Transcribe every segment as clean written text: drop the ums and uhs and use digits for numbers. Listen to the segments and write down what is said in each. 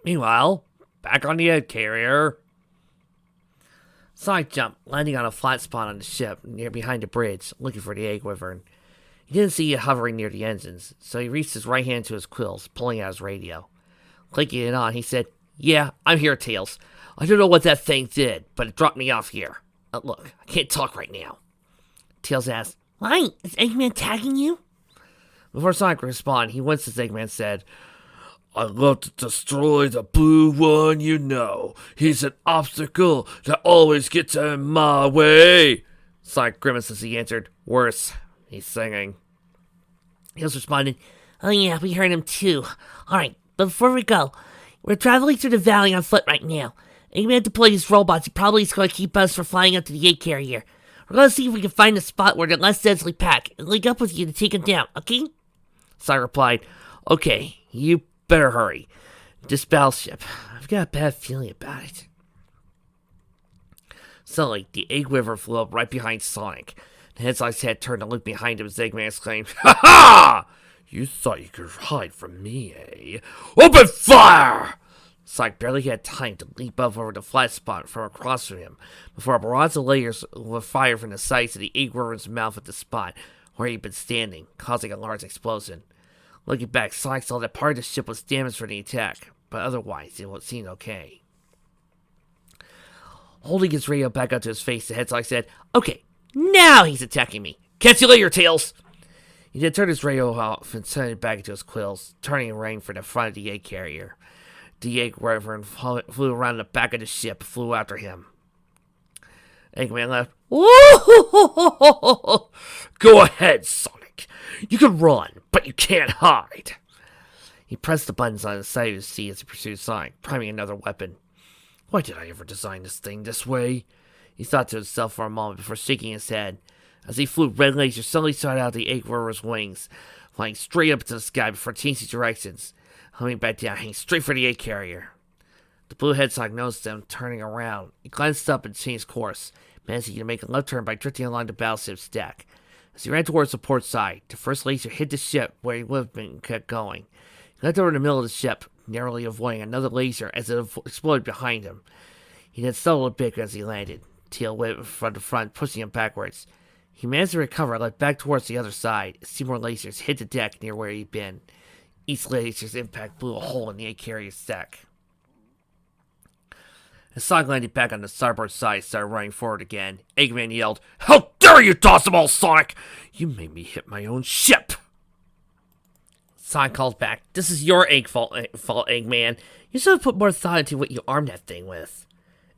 Meanwhile, back on the egg carrier, Sonic jumped, landing on a flat spot on the ship near behind the bridge, looking for the egg wyvern. He didn't see it hovering near the engines, so he reached his right hand to his quills, pulling out his radio. Clicking it on, he said, "Yeah, I'm here, Tails. I don't know what that thing did, but it dropped me off here. Look, I can't talk right now." Tails asked, "Why? Is Eggman tagging you?" Before Sonic could respond, he winced as Eggman said, "I love to destroy the blue one, you know. He's an obstacle that always gets in my way." Sonic grimaced as he answered, "Worse, he's singing." Tails responded, "Oh yeah, we heard him too. Alright, but before we go, we're traveling through the valley on foot right now. Eggman deployed his robots. He probably is going to keep us from flying up to the egg carrier. We're going to see if we can find a spot where they're less densely packed and link up with you to take them down, okay?" Sonic replied, "Okay, you better hurry. This battleship, I've got a bad feeling about it." Suddenly, the egg wyvern flew up right behind Sonic. The Hedgehog's head turned to look behind him as Eggman exclaimed, "Ha ha! You thought you could hide from me, eh? Open fire!" Sonic barely had time to leap up over the flat spot from across from him before a barrage of lasers were fired from the sides of the egg wyvern's mouth at the spot where he'd been standing, causing a large explosion. Looking back, Sonic saw that part of the ship was damaged from the attack, but otherwise it seemed okay. Holding his radio back up to his face, the Hedgehog said, "Okay, now he's attacking me. Catch you later, Tails." He then turned his radio off and sent it back into his quills, turning and running for the front of the egg carrier. The egg wyvern flew around the back of the ship, flew after him. Eggman laughed. "Go ahead, Sonic. You can run, but you can't hide." He pressed the buttons on the side of his seat as he pursued Sonic, priming another weapon. "Why did I ever design this thing this way?" He thought to himself for a moment before shaking his head. As he flew, red lasers suddenly shot out the egg wyvern's wings, flying straight up into the sky before changing directions, humming back down, heading straight for the egg carrier. The blue hedgehog noticed them turning around. He glanced up and changed course, managing to make a left turn by drifting along the battleship's deck. As he ran towards the port side, the first laser hit the ship where he would have been kept going. He leapt over the middle of the ship, narrowly avoiding another laser as it exploded behind him. He then stumbled a bit as he landed, tail whipped from the front, pushing him backwards. He managed to recover and leapt back towards the other side as two more lasers hit the deck near where he'd been. Each laser's impact blew a hole in the egg carrier's deck. As Sonic landed back on the starboard side and started running forward again, Eggman yelled, "How dare you toss them all, Sonic! You made me hit my own ship!" Sonic called back, "This is your fault, Eggman. You should have put more thought into what you armed that thing with."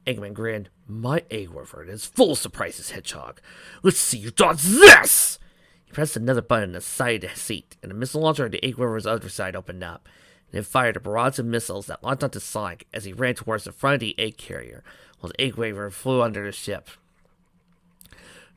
Eggman grinned, "My egg wyvern is full of surprises, Hedgehog. Let's see you dodge this!" He pressed another button on the side of the seat, and the missile launcher on the egg wyvern's other side opened up, and then fired a barrage of missiles that launched onto Sonic as he ran towards the front of the egg carrier, while the egg wyvern flew under the ship.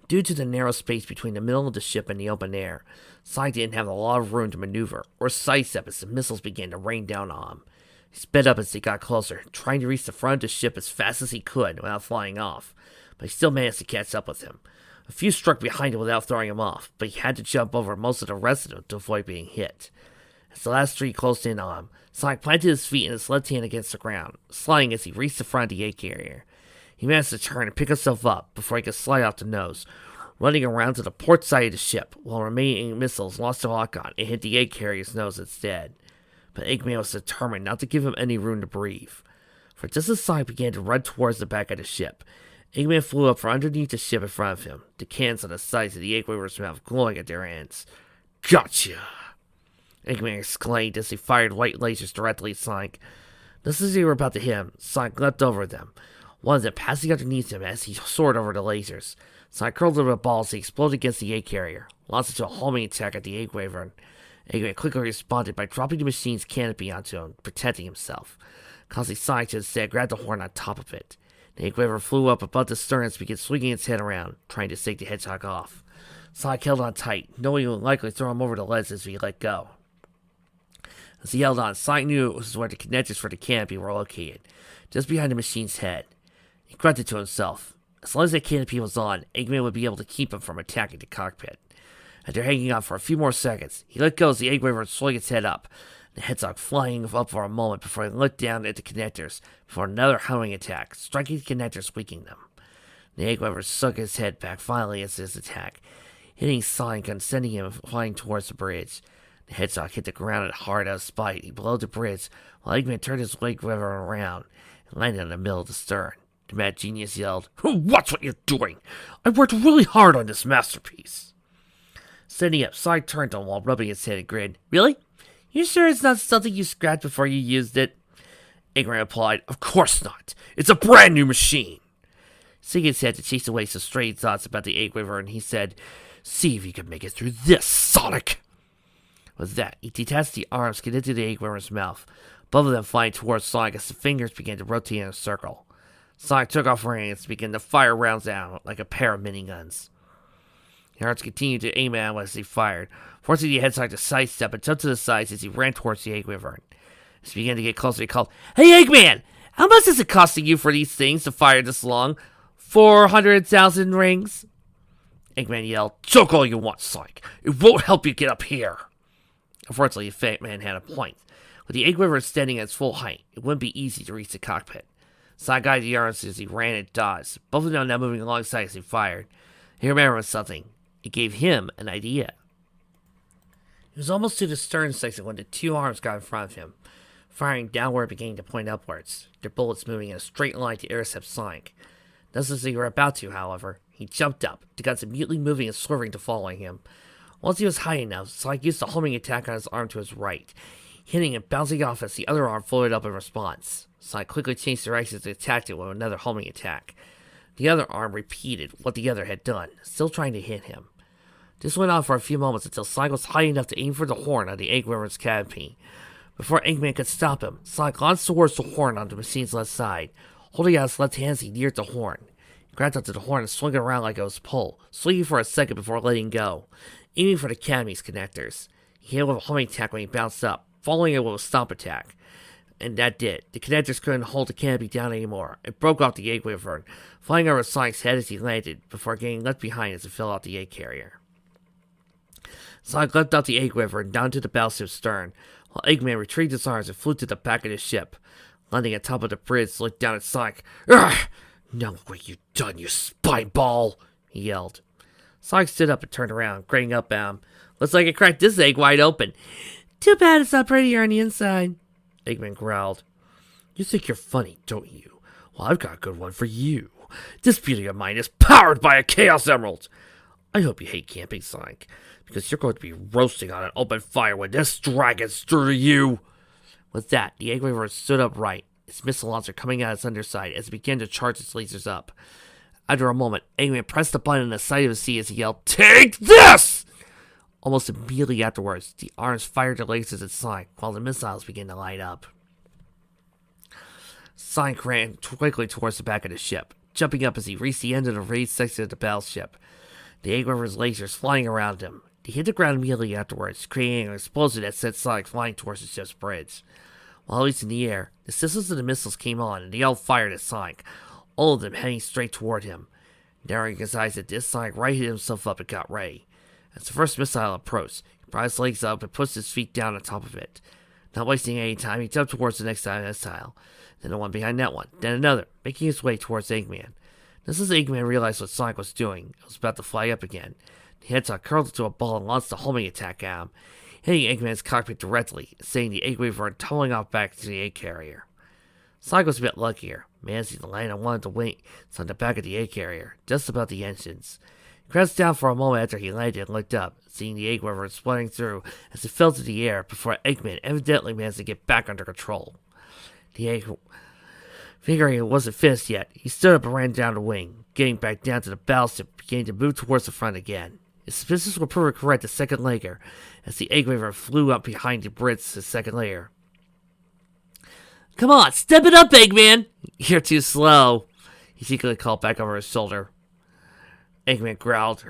Due to the narrow space between the middle of the ship and the open air, Sonic didn't have a lot of room to maneuver or sidestep as the missiles began to rain down on him. He sped up as he got closer, trying to reach the front of the ship as fast as he could without flying off, but he still managed to catch up with him. A few struck behind him without throwing him off, but he had to jump over most of the rest of them to avoid being hit. As the last three closed in on him, Sonic planted his feet and his left hand against the ground, sliding as he reached the front of the egg carrier. He managed to turn and pick himself up before he could slide off the nose, running around to the port side of the ship, while remaining missiles lost their lock on and hit the egg carrier's nose instead. But Eggman was determined not to give him any room to breathe. For just as Sonic began to run towards the back of the ship, Eggman flew up from underneath the ship in front of him, the cannons on the sides of the egg wyvern's mouth glowing at their ends. "Gotcha!" Eggman exclaimed as he fired white lasers directly at Sonic. Just as they were about to hit him, Sonic leapt over them, one of them passing underneath him as he soared over the lasers. Sonic curled over a ball as he exploded against the egg carrier, launched into a homing attack at the egg wyvern. Eggman quickly responded by dropping the machine's canopy onto him, protecting himself, causing Sonic to instead grab the horn on top of it. The egg wyvern flew up above the stern and began swinging its head around, trying to shake the hedgehog off. Sonic held on tight, knowing it would likely throw him over the ledge as he let go. As he held on, Sonic knew it was where the connectors for the canopy were located, just behind the machine's head. He grunted to himself. As long as that canopy was on, Eggman would be able to keep him from attacking the cockpit. After hanging on for a few more seconds, he let go as the egg wyvern swung its head up, The Hedgehog flying up for a moment before he looked down at the connectors before another homing attack, striking the connectors, weakening them. The egg weaver sunk his head back finally as his attack, hitting Sonic and sending him flying towards the bridge. The Hedgehog hit the ground hard out of spite. He below the bridge, while Eggman turned his egg weaver around and landed in the middle of the stern. The mad genius yelled, "Watch what you're doing! I worked really hard on this masterpiece!" Standing up, Sonic turned to him while rubbing his head and grinned. "Really? You sure it's not something you scratched before you used it?" Eggman replied, "Of course not. It's a brand new machine." Shaking his head to chase away some stray thoughts about the egg weaver, and he said, "See if you can make it through this, Sonic." With that, he detached the arms connected to the egg weaver's mouth, both of them flying towards Sonic as the fingers began to rotate in a circle. Sonic took off running and began to fire rounds out like a pair of miniguns. The arms continued to aim at him as he fired, forcing the Hedgehog to sidestep and jump to the sides as he ran towards the egg weaver. As he began to get closer, he called, "Hey, Eggman! How much is it costing you for these things to fire this long? 400,000 rings?" Eggman yelled, "Joke all you want, Sonic. It won't help you get up here." Unfortunately, the fat man had a point. With the egg weaver standing at its full height, it wouldn't be easy to reach the cockpit. Sonic guided the arms as he ran and dodged, both of them now moving alongside as he fired. He remembered something. It gave him an idea. He was almost to the stern section when the two arms got in front of him, firing downward beginning to point upwards, their bullets moving in a straight line to intercept Sonic. Just as they were about to, however, he jumped up, the guns immediately moving and swerving to following him. Once he was high enough, Sonic used the homing attack on his arm to his right, hitting and bouncing off as the other arm floated up in response. Sonic quickly changed directions and attacked it with another homing attack. The other arm repeated what the other had done, still trying to hit him. This went on for a few moments until Sonic was high enough to aim for the horn on the egg weaver's canopy. Before Eggman could stop him, Sonic launched towards the horn on the machine's left side. Holding out his left hand as he neared the horn, he grabbed onto the horn and swung it around like it was a pole, swinging for a second before letting go, aiming for the canopy's connectors. He hit it with a homing attack when he bounced up, following it with a stomp attack. And that did. The connectors couldn't hold the canopy down anymore. It broke off the egg weaver, flying over Sonic's head as he landed, before getting left behind as it fell out the egg carrier. Sonic leapt out the egg weaver and down to the battleship's stern, while Eggman retrieved his arms and flew to the back of the ship. Landing on top of the bridge, looked down at Sonic. "Ugh! Now look what you've done, you spine ball!" he yelled. Sonic stood up and turned around, grinning up at him. "Looks like I cracked this egg wide open. Too bad it's not prettier on the inside." Eggman growled. "You think you're funny, don't you? Well, I've got a good one for you. This beauty of mine is powered by a Chaos Emerald. I hope you hate camping, Sonic, because you're going to be roasting on an open fire when this dragon's through to you." With that, the egg weaver stood upright, its missile launcher coming out its underside as it began to charge its lasers up. After a moment, Eggman pressed the button on the side of his seat as he yelled, "Take this!" Almost immediately afterwards, the arms fired their lasers at Sonic while the missiles began to light up. Sonic ran quickly towards the back of the ship, jumping up as he reached the end of the raised section of the battleship. The egg weaver's lasers flying around him. He hit the ground immediately afterwards, creating an explosion that sent Sonic flying towards the ship's bridge. While he was in the air, the systems of the missiles came on, and they all fired at Sonic, all of them heading straight toward him. Narrowing his eyes at this, Sonic righted himself up and got ready. As the first missile approached, he brought his legs up and pushed his feet down on top of it. Not wasting any time, he jumped towards the next missile, then the one behind that one, then another, making his way towards Eggman. Just as Eggman realized what Sonic was doing, it was about to fly up again. The Hedgehog curled into a ball and launched a homing attack at him, hitting Eggman's cockpit directly, sending the egg weaver and tumbling off back to the egg carrier. Sonic was a bit luckier, managing to land on one of the wings on the back of the egg carrier, just above the engines. He crouched down for a moment after he landed and looked up, seeing the egg weaver splitting through as it fell to the air before Eggman evidently managed to get back under control. The egg, figuring it wasn't finished yet, he stood up and ran down the wing, getting back down to the battleship, beginning to move towards the front again. His suspicions were proved correct a second later, as the egg weaver flew up behind the bridge his second layer. "Come on, step it up, Eggman! You're too slow," he secretly called back over his shoulder. Eggman growled,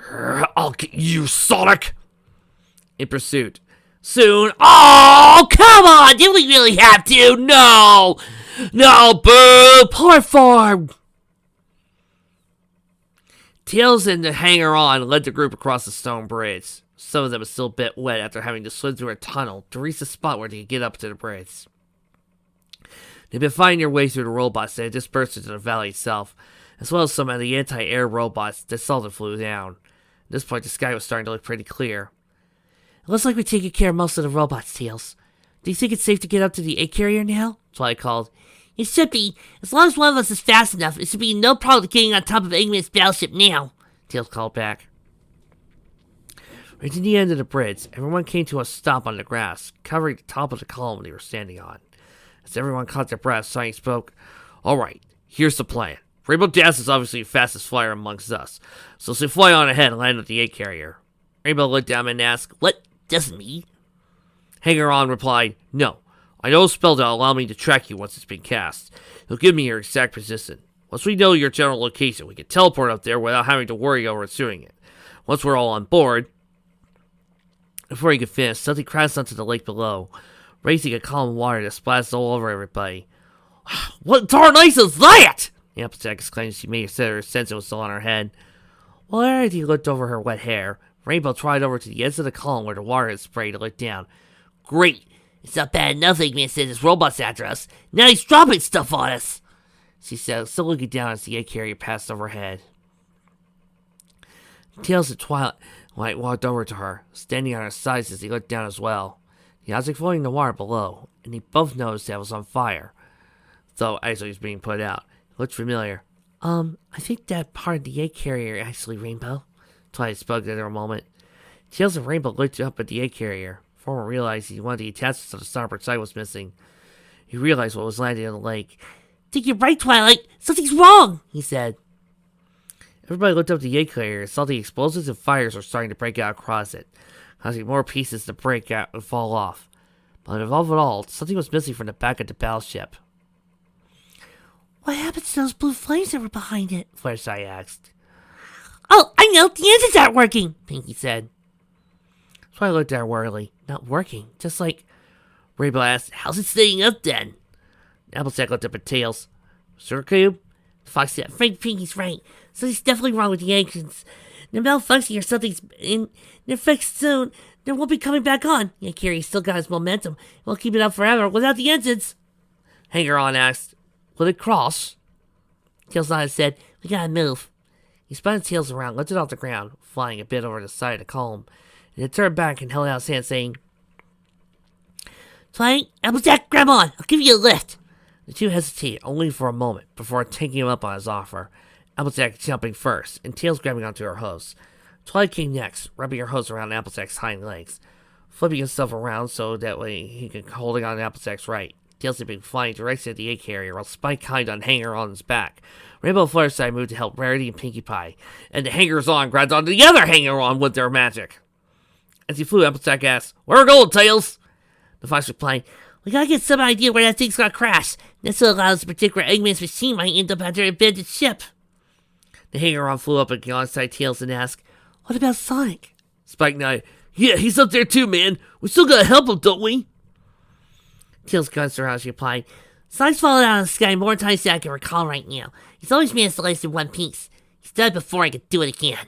"I'll get you, Sonic!" In pursuit. Soon. "Oh, come on! Do we really have to? No! No, boo! Poor form!" Tails and the hanger-on led the group across the stone bridge. Some of them are still a bit wet after having to swim through a tunnel to reach the spot where they could get up to the bridge. They've been finding their way through the robots that had dispersed into the valley itself, as well as some of the anti-air robots that seldom flew down. At this point, the sky was starting to look pretty clear. It looks like we're taking care of most of the robots, Tails. Do you think it's safe to get up to the egg carrier now? Twilight called. It should be. As long as one of us is fast enough, it should be no problem getting on top of Eggman's battleship now, Tails called back. Reaching the end of the bridge, everyone came to a stop on the grass, covering the top of the column they were standing on. As everyone caught their breath, Sonic spoke. Alright, here's the plan. Rainbow Dash is obviously the fastest flyer amongst us, so she'll fly on ahead and land at the egg carrier. Rainbow looked down and asked, What does it mean? Hanger-On replied, No. I know a spell that'll allow me to track you once it's been cast. It'll give me your exact position. Once we know your general location, we can teleport up there without having to worry over pursuing it. Once we're all on board... Before he could finish, something crashed onto the lake below, raising a column of water that splashed all over everybody. What darn ice is that? Applejack exclaimed as she made her sense it was still on her head. While Rarity looked over her wet hair, Rainbow tried over to the edge of the column where the water had sprayed to look down. Great! It's not bad enough Eggman sent his robots after us. Now he's dropping stuff on us! She said, still looking down as the egg carrier passed overhead. Tails and Twilight walked over to her, standing on her sides as he looked down as well. The object floating in the water below, and they both noticed that it was on fire, though actually it was being put out. It looked familiar. I think that part of the egg carrier actually, Rainbow. Twilight spoke at her a moment. Tails and Rainbow looked up at the egg carrier. Former realized one of the attachments to the starboard side was missing. He realized what was landing in the lake. I think you're right, Twilight. Something's wrong, he said. Everybody looked up at the egg carrier and saw the explosives and fires were starting to break out across it, causing more pieces to break out and fall off. But above it all, something was missing from the back of the battleship. What happened to those blue flames that were behind it? Fluttershy asked. Oh, I know! The engines aren't working! Pinky said. So I looked at her worriedly. Not working, just like... Rainbow asked, how's it staying up then? Applejack looked up at Tails. Sir Cube? Fox said, Frank Pinky's right. Something's definitely wrong with the engines. They're malfunctioning or something's in. They're fixed soon. They won't be coming back on. Yeah, Carrie's still got his momentum. We'll keep it up forever without the engines. Hanger-On asked, will it cross? Tails nodded and said, we gotta move. He spun his tails around, lifted off the ground, flying a bit over the side of the column, and then turned back and held out his hand, saying, Twilight, Applejack, grab on. I'll give you a lift. The two hesitated only for a moment before taking him up on his offer. Applejack jumping first, and Tails grabbing onto her hose. Twilight came next, rubbing her hose around Applejack's hind legs, flipping himself around so that way he could holding on to Applejack's right. Tails had been flying directly at the egg carrier, while Spike climbed on Hanger-On's back. Rainbow and Fluttershy moved to help Rarity and Pinkie Pie, and the Hangers-On grabbed onto the other Hanger-On with their magic. As he flew, Applejack asked, where are we going, Tails? The Fox replied, we gotta get some idea where that thing's gonna crash. This will allow us to predict where Eggman's machine might end up after an abandoned ship. The Hanger-On flew up alongside Tails and asked, what about Sonic? Spike nodded, yeah, he's up there too, man. We still gotta help him, don't we? Tails glanced around as she replied, Sonic's fallen out of the sky more times than I can recall right now. He's always managed to last in one piece. He's done it before I could do it again.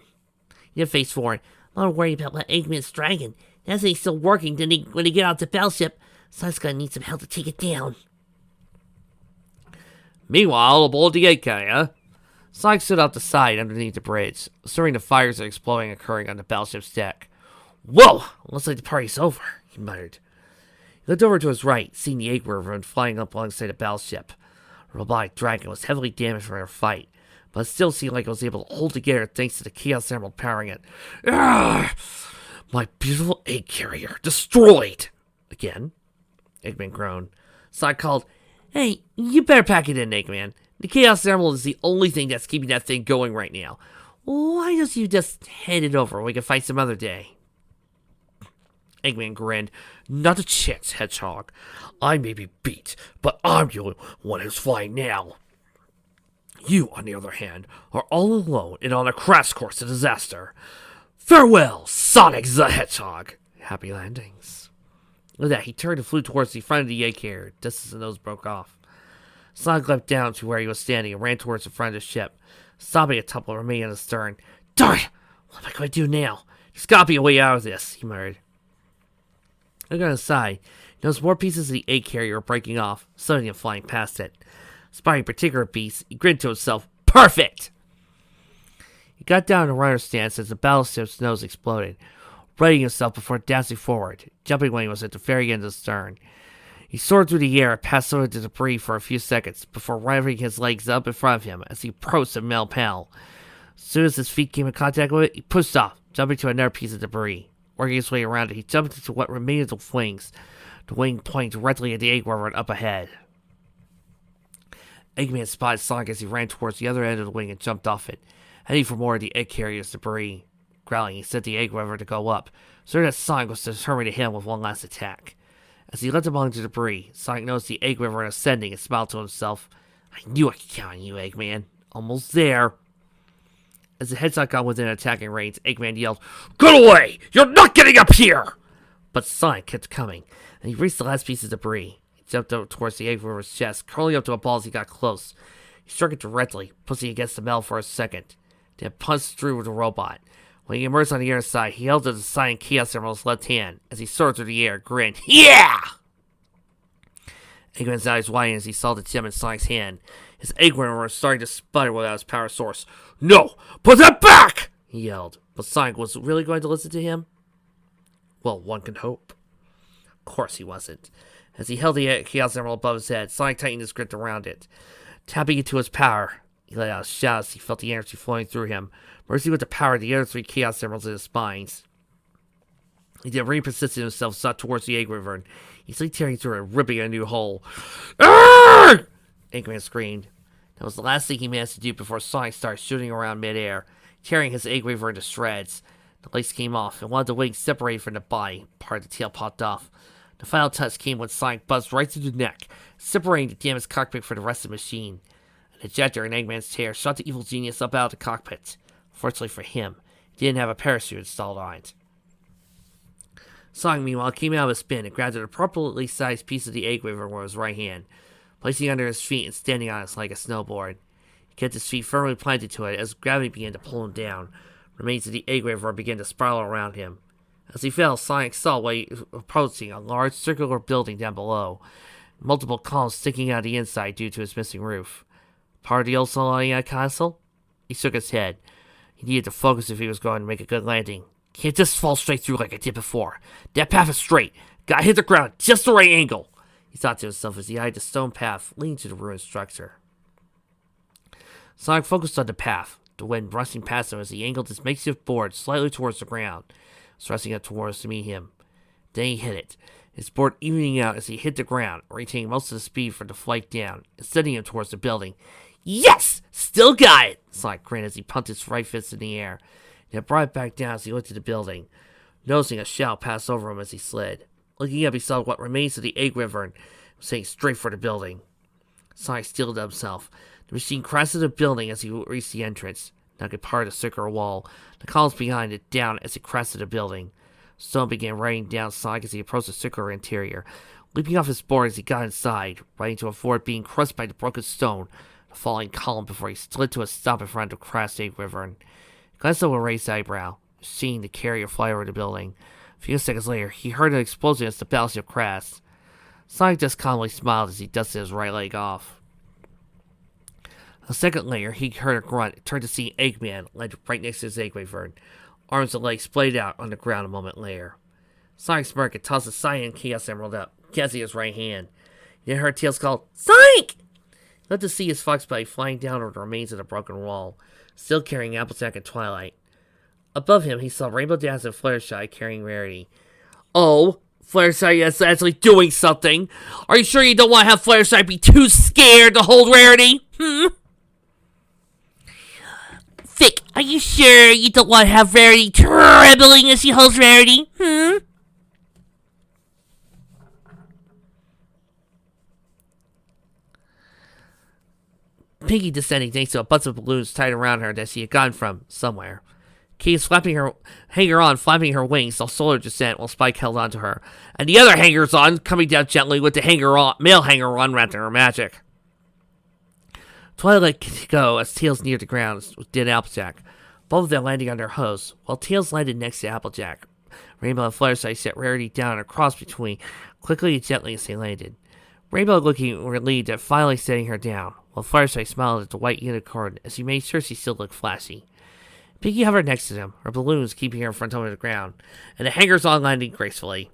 He then faced forward. I'm not worried about what Eggman's dragging. As he's still working, when they get out the battleship, Sonic's gonna need some help to take it down. Meanwhile, aboard the egg carrier, Sonic stood out the side underneath the bridge, observing the fires that exploding occurring on the battleship's deck. Whoa! Looks like the party's over, he muttered. He looked over to his right, seeing the egg worm flying up alongside the battleship. A robotic dragon was heavily damaged from their fight, but it still seemed like it was able to hold together thanks to the Chaos Emerald powering it. Arrgh! My beautiful egg carrier, destroyed! Again? Eggman groaned. Sonic called, hey, you better pack it in, Eggman. The Chaos Emerald is the only thing that's keeping that thing going right now. Why don't you just hand it over? We can fight some other day. Eggman grinned. Not a chance, Hedgehog. I may be beat, but I'm the one who's flying now. You, on the other hand, are all alone and on a crash course to disaster. Farewell, Sonic the Hedgehog. Happy landings. With that, he turned and flew towards the front of the egg carrier, just as the nose broke off. Sonic leapt down to where he was standing and ran towards the front of the ship, stopping at top of remain on the stern. Darn! What am I going to do now? There's gotta be a way out of this, he muttered. Looking on the side, he noticed more pieces of the egg carrier were breaking off, some of them flying past it. Spotting a particular piece, he grinned to himself. Perfect! He got down in a runner's stance as the battleship's nose exploded, righting himself before dancing forward, jumping when he was at the very end of the stern. He soared through the air and passed over the debris for a few seconds before revving his legs up in front of him as he approached the metal panel. As soon as his feet came in contact with it, he pushed off, jumping to another piece of debris. Working his way around it, he jumped into what remained of the wings, the wing pointing directly at the egg river up ahead. Eggman spotted Sonic as he ran towards the other end of the wing and jumped off it, heading for more of the egg carrier's debris. Growling, he sent the egg river to go up, so that Sonic was determined to hit him with one last attack. As he leapt among the debris, Sonic noticed the egg river ascending and smiled to himself. I knew I could count on you, Eggman. Almost there. As the headshot got within attacking range, Eggman yelled, Get away! You're not getting up here! But Sonic kept coming, and he reached the last piece of debris. He jumped up towards the egg river's chest, curling up to a ball as he got close. He struck it directly, pushing against the metal for a second, then punched through with the robot. When he emerged on the other side, he held the deciding Chaos Emerald's left hand. As he soared through the air, grinned, Yeah! Eggman's eyes widened as he saw the gem in Sonic's hand. His egg river was starting to sputter without his power source. No! Put that back! He yelled. But Sonic was really going to listen to him? Well, one can hope. Of course he wasn't. As he held the Chaos Emerald above his head, Sonic tightened his grip around it. Tapping into his power, he let out a shout as he felt the energy flowing through him, merging with the power of the other three Chaos Emeralds in his spines. He then repositioned himself sought towards the egg river, and easily tearing through it, ripping a new hole. Arrgh! Eggman screamed. That was the last thing he managed to do before Sonic started shooting around midair, tearing his egg river into shreds. The lace came off, and one of the wings separated from the body. Part of the tail popped off. The final touch came when Sonic buzzed right through the neck, separating the damaged cockpit from the rest of the machine. An ejector in Eggman's chair shot the evil genius up out of the cockpit. Fortunately for him, he didn't have a parachute installed on it. Sonic, meanwhile, came out of his spin and grabbed an appropriately sized piece of the egg river with his right hand, placing it under his feet and standing on it like a snowboard. He kept his feet firmly planted to it as gravity began to pull him down. Remains of the egg river began to spiral around him. As he fell, Sonic saw while he was approaching a large circular building down below, multiple columns sticking out of the inside due to its missing roof. Part of the old Solana castle? He shook his head. He needed to focus if he was going to make a good landing. Can't just fall straight through like I did before. That path is straight. Gotta hit the ground just the right angle, he thought to himself as he eyed the stone path leading to the ruined structure. Sonic focused on the path, the wind rushing past him as he angled his makeshift board slightly towards the ground, thrusting it towards to meet him. Then he hit it, his board evening out as he hit the ground, retaining most of the speed for the flight down, and sending him towards the building. Yes! Still got it! Sonic grinned as he pumped his right fist in the air, then brought it back down as he looked at the building, noticing a shout pass over him as he slid. Looking up, he saw what remains of the egg river and was heading straight for the building. Sonic steeled himself. The machine crashed into the building as he reached the entrance, knocking part of the circular wall, the columns behind it, down as it crashed into the building. Stone began raining down Sonic as he approached the circular interior, leaping off his board as he got inside, running to avoid being crushed by the broken stone, the falling column before he slid to a stop in front of the crashed egg river and glanced over a raised eyebrow, seeing the carrier fly over the building. A few seconds later, he heard an explosion as the battleship crashed. Sonic just calmly smiled as he dusted his right leg off. A second later, he heard a grunt and turned to see Eggman landed right next to his egg river, arms and legs splayed out on the ground a moment later. Sonic smirked and tossed a cyan Chaos Emerald up, catching his right hand. He then heard Tails call, Sonic! He looked to see his fox body flying down over the remains of the broken wall, still carrying Applejack and Twilight. Above him, he saw Rainbow Dash and Fluttershy carrying Rarity. Oh, Fluttershy is actually doing something. Are you sure you don't want to have Fluttershy be too scared to hold Rarity? Vic, are you sure you don't want to have Rarity trembling as she holds Rarity? Piggy descending thanks to a bunch of balloons tied around her that she had gotten from somewhere. Kate is flapping her hanger-on, flapping her wings, while Solar descent while Spike held onto her, and the other hangers-on coming down gently with the male hanger-on wrapped in her magic. Twilight could go as Tails neared the ground with dead Applejack, both of them landing on their hose, while Tails landed next to Applejack. Rainbow and Fluttershy set Rarity down and crossed between, quickly and gently as they landed. Rainbow looking relieved at finally setting her down, while Fluttershy smiled at the white unicorn as he made sure she still looked flashy. Pinkie hovered next to them, her balloons keeping her in front of the ground, and the hangers-on landing gracefully.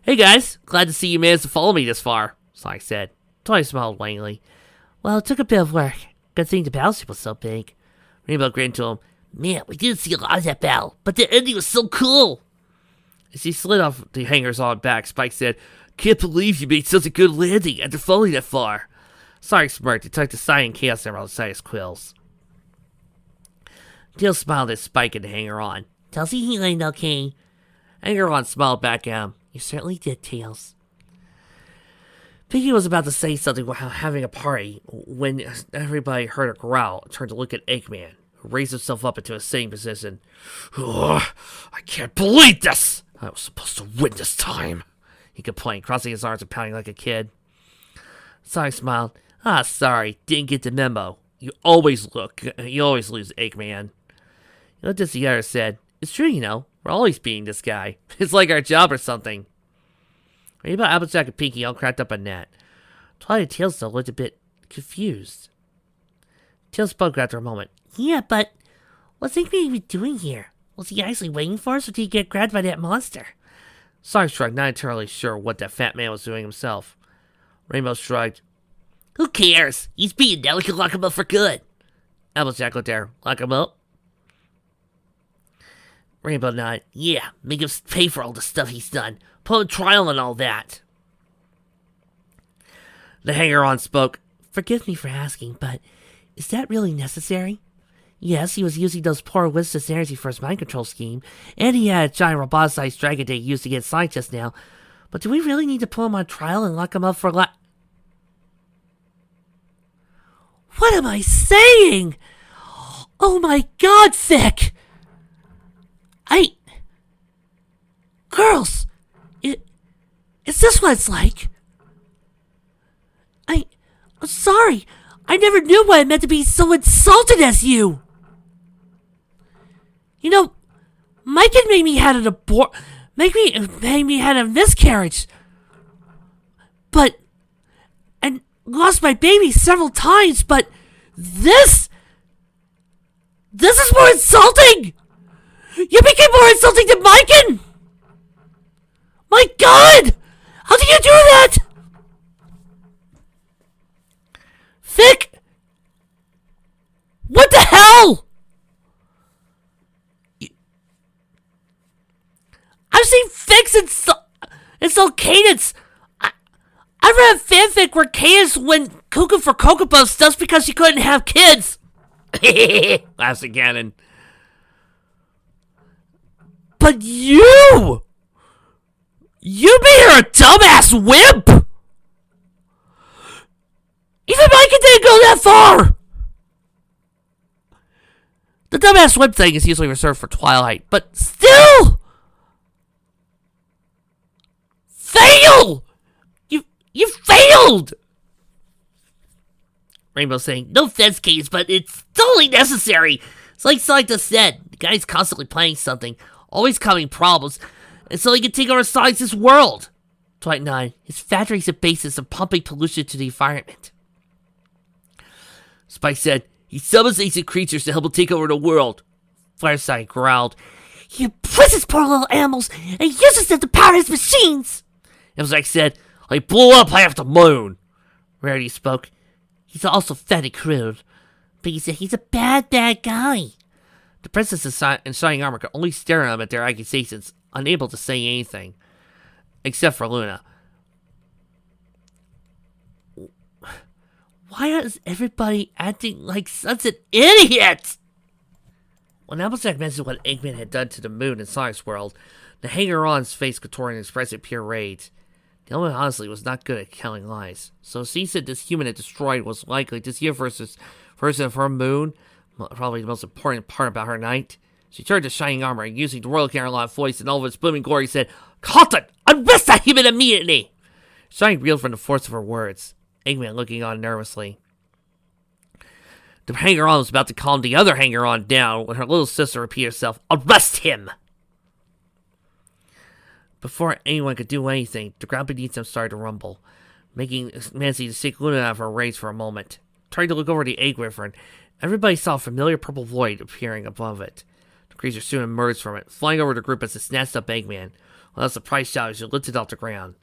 "Hey guys, glad to see you managed to follow me this far," Sonic said. Tony smiled wanly. "Well, it took a bit of work. Good thing the battleship was so big." Rainbow grinned to him. "Man, we didn't see a lot of that battle, but the ending was so cool." As he slid off the hangers-on back, Spike said, "Can't believe you made such a good landing after falling that far." Sonic smirked and tucked the sign and chaos emerald inside his quills. Tails smiled at Spike and the hanger-on. "Tells you he landed okay." Hanger-on smiled back at him. "You certainly did, Tails." Pinkie was about to say something while having a party when everybody heard a growl and turned to look at Eggman, who raised himself up into a sitting position. "Ugh, I can't believe this! I was supposed to win this time," he complained, crossing his arms and pounding like a kid. Sonic smiled. Sorry, didn't get the memo. You always lose, Eggman." He looked at the other and said, "It's true, we're always beating this guy. It's like our job or something." Rainbow, Applejack, and Pinkie all cracked up on that. Twilight and Tails, though, looked a bit confused. Tails spoke after a moment. "Yeah, but what's Eggman even doing here? Was he actually waiting for us, or did he get grabbed by that monster?" Sonic shrugged, not entirely sure what that fat man was doing himself. Rainbow shrugged. "Who cares? He's beaten now. We can lock him up for good." Applejack looked there. "Lock him up?" Rainbow nodded. "Yeah, make him pay for all the stuff he's done. Put him on trial and all that." The hanger-on spoke. "Forgive me for asking, but is that really necessary? Yes, he was using those poor Winston's energy for his mind control scheme, and he had a giant robot-sized dragon they used to get Sonic just now. But do we really need to put him on trial and lock him up for What am I saying? Oh my god, Vic! Girls! Is this what it's like? I'm sorry. I never knew what it meant to be so insulted as you. Mike had made me had made me had a miscarriage. And lost my baby several times, but this is more insulting! You became more insulting than Mike! My god! How did you do that? Vic! What the hell? I've seen Vic's insult Cadence. I read a fanfic where Cadence went cuckoo for Cocoa Puffs just because she couldn't have kids. Laughs again. But you made her a dumbass wimp! Even Mike didn't go that far! The dumbass wimp thing is usually reserved for Twilight, but still! Fail! You failed! Rainbow saying, "No offense, Case, but it's totally necessary. It's like Sonic just said, the guy's constantly playing something, always causing problems, and so he can take over Sonic's world." Twilight 9, his factory's a basis of pumping pollution to the environment. Spike said, "He summons ancient creatures to help him take over the world." Fireside growled, "He imprisons poor little animals and uses them to power his machines." Applejack said, "I blew up half the moon." Rarity spoke, "He's also fat and crude." But he said, "He's a bad guy." The princess in shining armor could only stare at him at their accusations, unable to say anything. Except for Luna. Why is everybody acting like such an idiot? When Applejack mentioned what Eggman had done to the moon in Sonic's world, the hanger-on's face contorted and expressed pure rage. The element honestly was not good at telling lies, so she said this human it destroyed was likely this universe's version of her moon, probably the most important part about her night. She turned to shining armor and, using the Royal Canterlot voice in all of its booming glory, said, "Halt! Arrest that human immediately!" Shining reeled from the force of her words, Eggman looking on nervously. The hanger-on was about to calm the other hanger-on down when her little sister repeated herself, "Arrest him!" Before anyone could do anything, the ground beneath them started to rumble, making Nancy shake Luna out of her rage for a moment. Trying to look over the egg river, and everybody saw a familiar purple void appearing above it. The creature soon emerged from it, flying over the group as it snatched up Eggman. Without a surprised shout, as it lifted off the ground.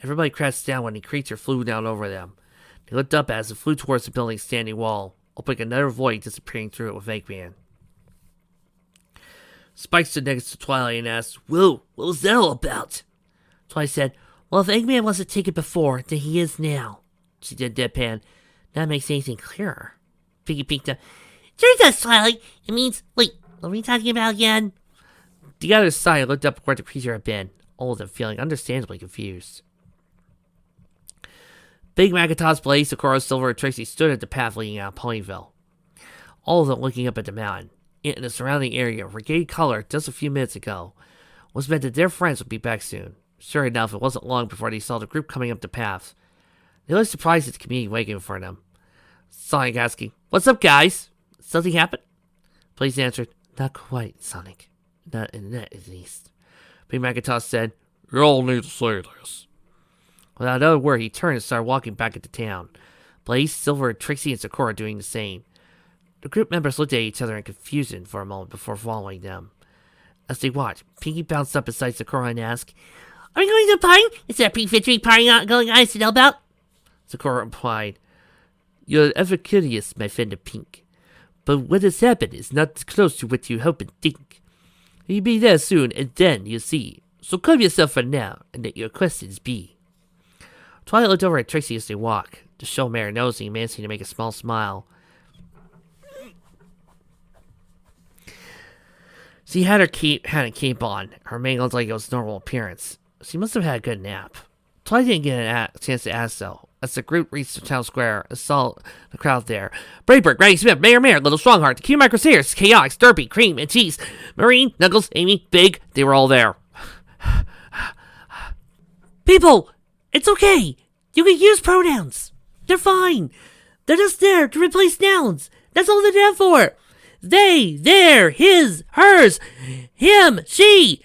Everybody crouched down when the creature flew down over them. They looked up as it flew towards the building's standing wall, opening another void, disappearing through it with Eggman. Spike stood next to Twilight and asked, "Whoa, what was that all about?" Twilight said, "Well, if Eggman wasn't taken before, then he is now." She did deadpan. That makes anything clearer. Piggy peeked up. "Sure does, Twilight. It means, wait, what are we talking about again?" The other side looked up where the creature had been, all of them feeling understandably confused. Big Magatops, Blaze, Sakura, Silver, and Trixie stood at the path leading out of Ponyville, all of them looking up at the mountain. In the surrounding area, regained color just a few minutes ago, was meant that their friends would be back soon. Sure enough, it wasn't long before they saw the group coming up the path. They looked surprised at the community waiting for them. Sonic asking, "What's up, guys? Something happened?" Blaze answered, "Not quite, Sonic. Not in that, at least." Big Magatops said, "You all need to say this." Without another word, he turned and started walking back into town. Blaze, Silver, Trixie, and Sakura doing the same. The group members looked at each other in confusion for a moment before following them. As they watched, Pinky bounced up beside Sakura and asked, "Are we going to a party? Is there a pre-victory party not going on to know about?" Sakura replied, "You're ever curious, my friend of Pink. But what has happened is not close to what you hope and think. You'll be there soon, and then you'll see. So calm yourself for now, and let your questions be." Twilight looked over at Trixie as they walked, the show mare nosing and managing to make a small smile. She had her cape on. Her mane looked like it was normal appearance. She must have had a good nap. Twilight didn't get a chance to ask though. As the group reached the town square and saw the crowd there, Braidbird, Granny Smith, Mayor, Little Strongheart, the Q Crusaders, Chaotix, Derpy, Cream, and Cheese, Marine, Knuckles, Amy, Big, they were all there. "People, it's okay. You can use pronouns. They're fine. They're just there to replace nouns. That's all they're there for. They, their, his, hers, him, she.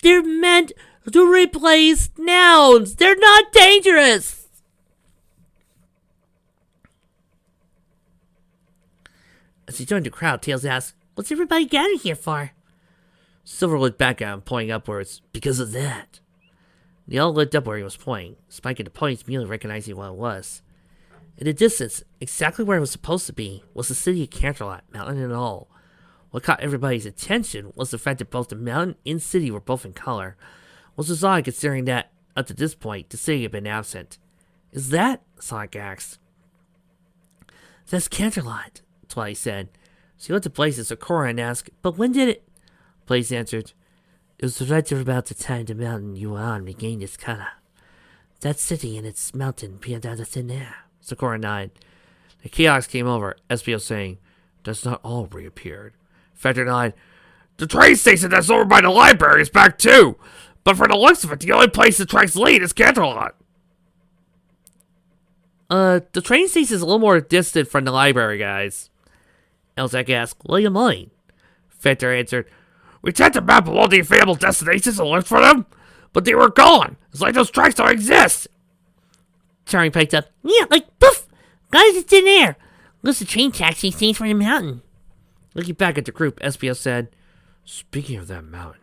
They're meant to replace nouns. They're not dangerous." As he joined the crowd, Tails asked, "What's everybody gathered here for?" Silver looked back at him, pointing upwards. "Because of that." They all looked up where he was pointing, Spike and the ponies immediately recognizing what it was. In the distance, exactly where it was supposed to be, was the city of Canterlot, mountain and all. What caught everybody's attention was the fact that both the mountain and city were both in color, which was odd considering that, up to this point, the city had been absent. "Is that?" Sonic asked. "That's Canterlot," Twilight said. She looked at Blaze and Sakura and asked, "But when did it?" Blaze answered, "It was right about the time the mountain you were on regained its color. That city and its mountain peeled out of thin air." Sakura nodded. The Chaotix came over, SPO saying, "That's not all reappeared." Factor nodded. "The train station that's over by the library is back too. But for the looks of it, the only place the tracks lead is Canterlot." The train station is a little more distant from the library, guys. Elzak asked, "What do you mean?" Factor answered, "We tried to map all the available destinations and looked for them, but they were gone. It's like those tracks don't exist." Charming piped up, "Yeah, like poof! Guys, it's in air. Looks the train taxi stands for the mountain." Looking back at the group, SPO said, "Speaking of that mountain,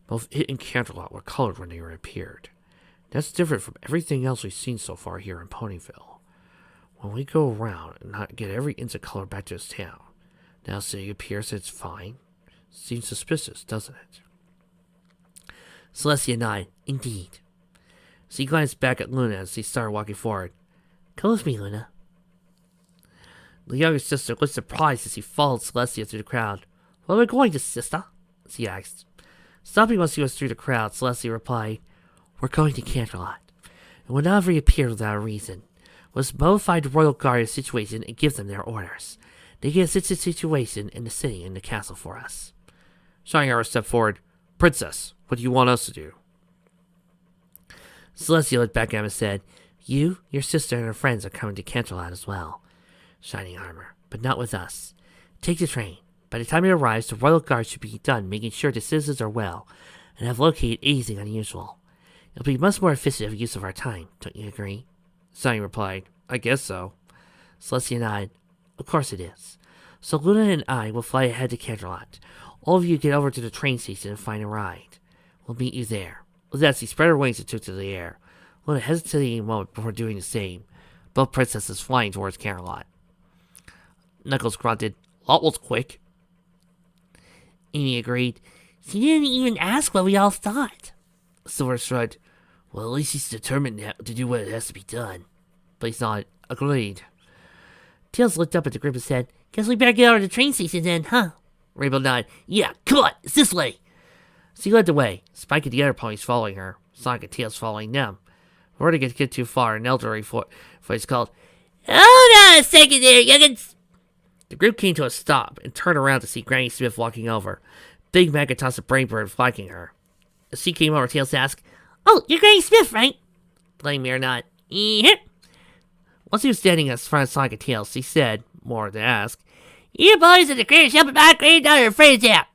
both it and Canterlot were colored when they reappeared. That's different from everything else we've seen so far here in Ponyville. When we go around and not get every inch of color back to this town, now city appears that it's fine. Seems suspicious, doesn't it?" Celestia nodded. "Indeed." She glanced back at Luna as they started walking forward. "Come with me, Luna." The younger sister looked surprised as he followed Celestia through the crowd. "Where are we going to, sister?" she asked. Stopping once she was through the crowd, Celestia replied, "We're going to Canterlot, and we'll not reappear without a reason. We'll notify the royal guard of the situation and give them their orders. They can assist the situation in the city and the castle for us." Shining stepped forward. "Princess, what do you want us to do?" Celestia looked back at him and said, "You, your sister, and her friends are coming to Canterlot as well." Shining Armor but not with us. Take the train. By the time it arrives, the Royal Guard should be done making sure the citizens are well and have located anything unusual. It'll be much more efficient use of our time, don't you agree? Sonny replied, I guess so. Celestia nodded. Of course it is. So Luna and I will fly ahead to Canterlot. All of you get over to the train station and find a ride. We'll meet you there. With that, she spread her wings and took to the air. Luna hesitated a moment before doing the same. Both princesses flying towards Canterlot. Knuckles grunted. That was quick. Amy agreed. She didn't even ask what we all thought. Silver shrugged. Well, at least she's determined to do what has to be done. Blaze nodded. Agreed. Tails looked up at the group and said, Guess we better get over to the train station then, huh? Rainbow nodded. Yeah, come on, it's this way. She led the way, Spike and the other ponies following her, Sonic and Tails following them. Before they could get too far, an elderly voice called, Hold on a second there, youngins. The group came to a stop and turned around to see Granny Smith walking over, Big Megatos of Brainbird flanking her. As she came over, Tails asked, Oh, you're Granny Smith, right? Blame Mirror nodded. Yep. Once he was standing in front of Sonic and Tails, he said, more to ask, You boys are the greatest help my granddaughter and friends out.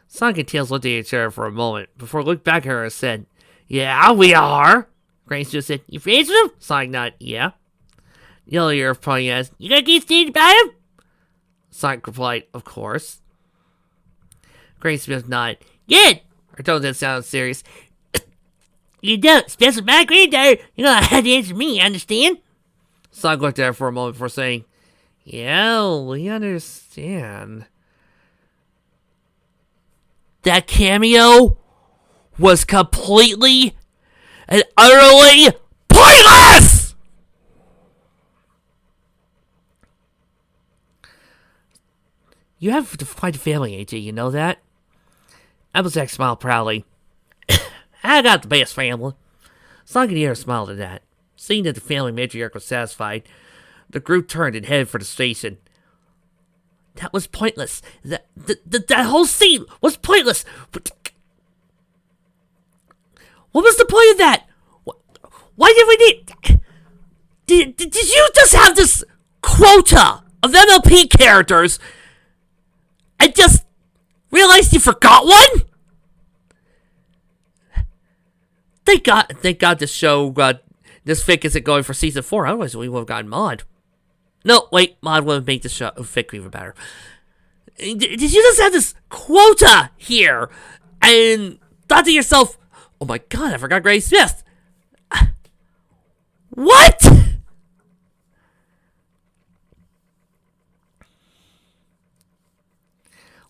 Sonic and Tails looked at each other for a moment, before looked back at her and said, Yeah, we are. Granny Smith said, You friends with him? Sonic nodded, Yeah. The other Earth pony asked, You gonna keep standing by him? Sonic replied, Of course. Granny Smith nodded, Good. Her tone didn't sound serious. You don't, especially my granddaughter. You're gonna have to answer me, understand? Sonic looked at her for a moment before saying, Yeah, we understand. That cameo was completely and utterly pointless! You have quite a family, AJ, you know that? Applejack smiled proudly. I got the best family. Sonic and the other smiled at that. Seeing that the family matriarch was satisfied, the group turned and headed for the station. That was pointless. That whole scene was pointless. What was the point of that? Why did we need... Did you just have this quota of MLP characters and just realized you forgot one? Thank God this show, this fic isn't going for season 4, otherwise we would have gotten Mod. No, wait, Mod would have made the show fic even better. Did you just have this quota here and thought to yourself, oh my God, I forgot Granny Smith? What?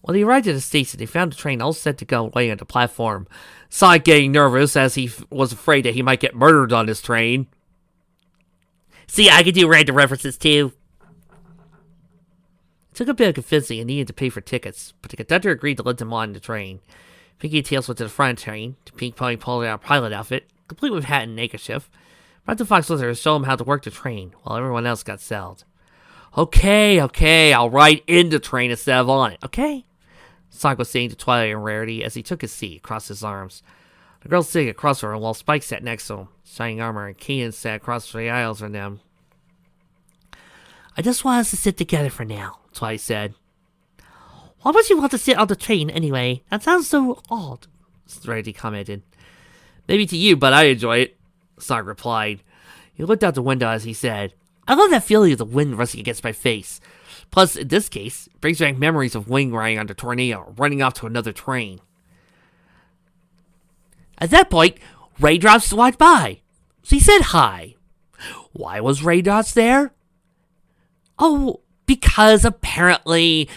When they arrived at the station, they found the train all set to go away on the platform. Sonic getting nervous as he was afraid that he might get murdered on this train. See, I can do random references too. It took a bit of convincing and needed to pay for tickets, but the conductor agreed to let them on the train. Pinky and Tails went to the front of the train. The Pink Pony pulled out a pilot outfit, complete with hat and neckerchief. Brought the Fox with her to show him how to work the train, while everyone else got settled. Okay, I'll ride in the train instead of on it, okay? Sonic was saying to Twilight and Rarity as he took his seat across his arms. The girl sitting across from him while Spike sat next to him. Shining Armor and Kanan sat across the aisles from them. I just want us to sit together for now, Twilight said. Why would you want to sit on the train anyway? That sounds so odd, Rarity commented. Maybe to you, but I enjoy it, Sonic replied. He looked out the window as he said, I love that feeling of the wind rushing against my face. Plus, in this case, it brings back memories of wing riding on the tornado or running off to another train. At that point, Raindrops walked by. She said hi. Why was Raindrops there? Oh, because apparently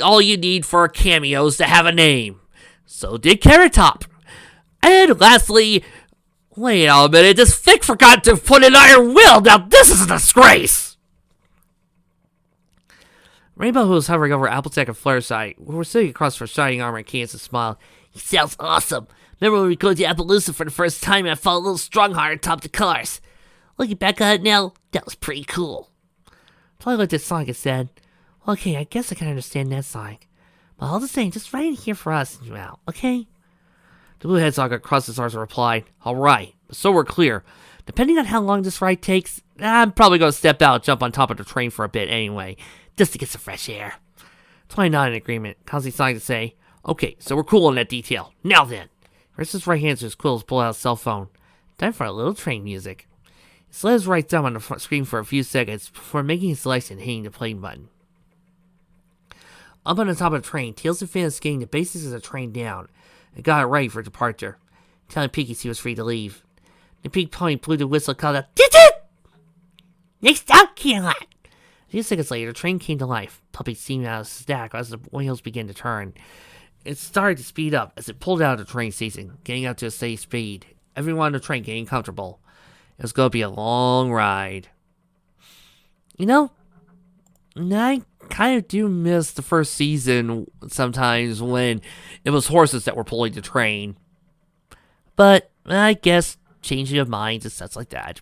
all you need for a cameo is to have a name. So did Carrot Top. And lastly, wait a minute, this fic forgot to put an iron will. Now this is a disgrace. Rainbow, who was hovering over Applejack and Fluttershy, who were sitting across from Shining Armor and Kansas, smiled. He sounds awesome. Remember when we go to Appaloosa for the first time and I felt a little strong-hearted atop the cars? Looking back on it now, that was pretty cool. Twilight looked at Sonic and said, Okay, I guess I can understand that, Sonic. But all the same, just right in here for us and you out, okay? The blue hedgehog across his arms replied, Alright, but so we're clear. Depending on how long this ride takes, I'm probably going to step out and jump on top of the train for a bit anyway, just to get some fresh air. Tony nodded in agreement, causing Sonic to say, okay, so we're cool on that detail. Now then. Rests his right hand to his quills, pull out his cell phone. Time for a little train music. He slid his right thumb on the front screen for a few seconds before making his selection and hitting the play button. Up on the top of the train, Tails and Phantom skating the basics of the train down and got it ready for departure, telling Pinky he was free to leave. The pink pony blew the whistle and called out, "Toot-toot! Next stop, Canterlot!" A few seconds later, the train came to life. Puppy steamed out of the stack as the wheels began to turn. It started to speed up as it pulled out of the train station, getting up to a steady speed. Everyone on the train getting comfortable. It was going to be a long ride. You know, I kind of do miss the first season sometimes when it was horses that were pulling the train. But I guess changing of minds and stuff like that.